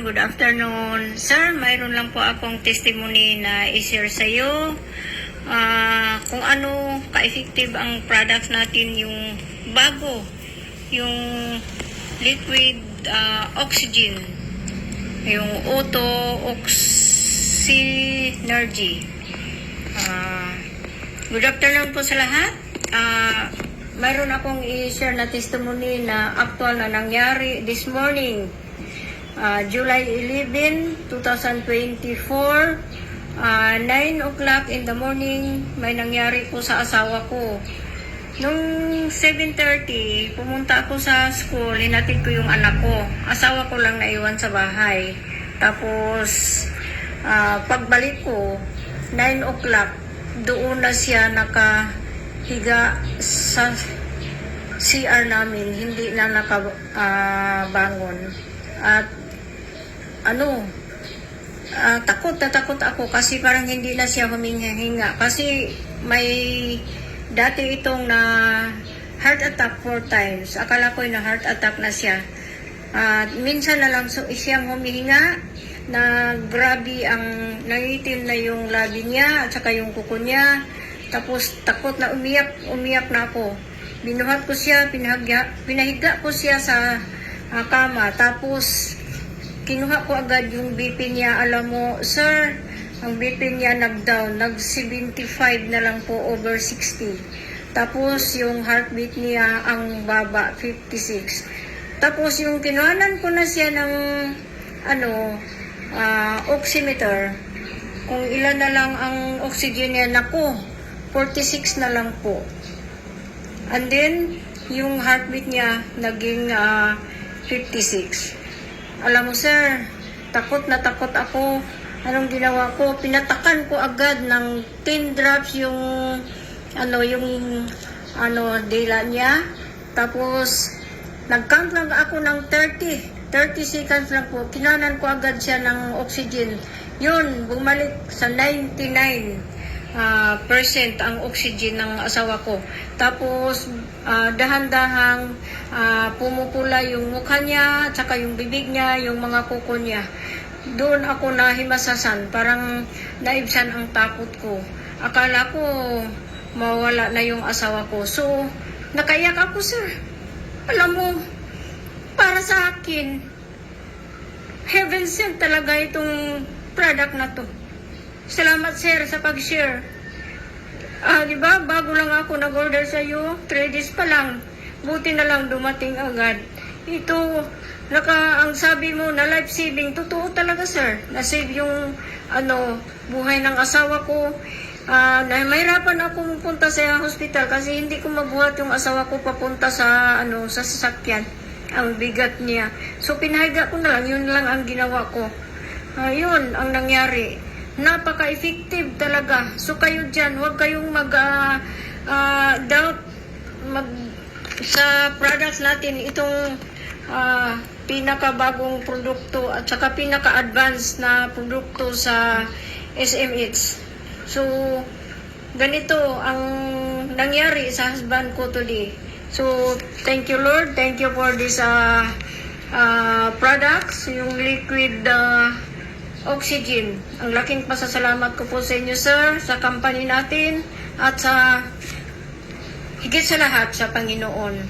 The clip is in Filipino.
good afternoon. Sir, mayroon lang po akong testimony na i-share sa iyo. Kung ano ka-effective ang products natin, yung bago, yung liquid oxygen, yung auto oxynergy. Good afternoon po sa lahat. Mayroon akong i-share na testimony na actual na nangyari this morning, July 11, 2024, 9 o'clock in the morning. May nangyari po sa asawa ko. Nung 7:30, pumunta ako sa school, hinatid ko yung anak ko. Asawa ko lang naiwan sa bahay. Tapos, pagbalik ko, 9 o'clock, doon na siya nakahiga sa CR namin, hindi na nakabangon. At takot ako kasi parang hindi na siya huminga. Kasi may dati itong na heart attack 4 times. Akala ko na heart attack na siya. Minsan na lang siyang humihinga na grabe ang nangitim na yung labi niya at saka yung kuko niya. Tapos takot na umiyak na ako. Binuhat ko siya, pinahiga ko siya sa kama. Tapos kinuha ko agad yung BP niya. Alam mo, sir, ang BP niya nag-down, nag-75 na lang po over 60. Tapos yung heartbeat niya ang baba, 56. Tapos yung kinuhanan ko na siya ng oximeter, kung ilan na lang ang oxygen niya, naku, 46 na lang po. And then yung heartbeat niya naging 56. Alam mo sir, takot na takot ako. Anong ginawa ko? Pinatakan ko agad ng 10 drops yung dila niya. Tapos nag-count lang ako ng 30 seconds lang po. Kinanan ko agad siya ng oxygen. Yun, bumalik sa 99% ang oxygen ng asawa ko. Tapos dahan-dahang pumupula yung mukha niya, tsaka yung bibig niya, yung mga kuko niya. Doon ako nahimasasan, parang naibsan ang takot ko. Akala ko mawala na yung asawa ko. So, nakaiyak ako, sir. Alam mo, para sa akin, heaven sent talaga itong product na to. Salamat, sir, sa pag-share. Diba, bago lang ako nag-order sa iyo, 3 days pa lang. Buti na lang dumating agad. Ito, ang sabi mo na life-saving, totoo talaga, sir. Na-save yung buhay ng asawa ko. Mahirapan akong punta sa hospital kasi hindi ko mabuhat yung asawa ko papunta sa sasakyan. Ang bigat niya. So, pinahiga ko na lang. Yun lang ang ginawa ko. Yun ang nangyari. Napaka-effective talaga. So, kayo dyan, huwag kayong doubt sa products natin. Itong pinakabagong produkto at saka pinaka-advanced na produkto sa SMH. So, ganito ang nangyari sa husband ko today. So, thank you Lord. Thank you for this products, yung liquid oxygen. Ang laking pasasalamat ko po sa inyo, sir, sa company natin, at sa higit sa lahat sa Panginoon.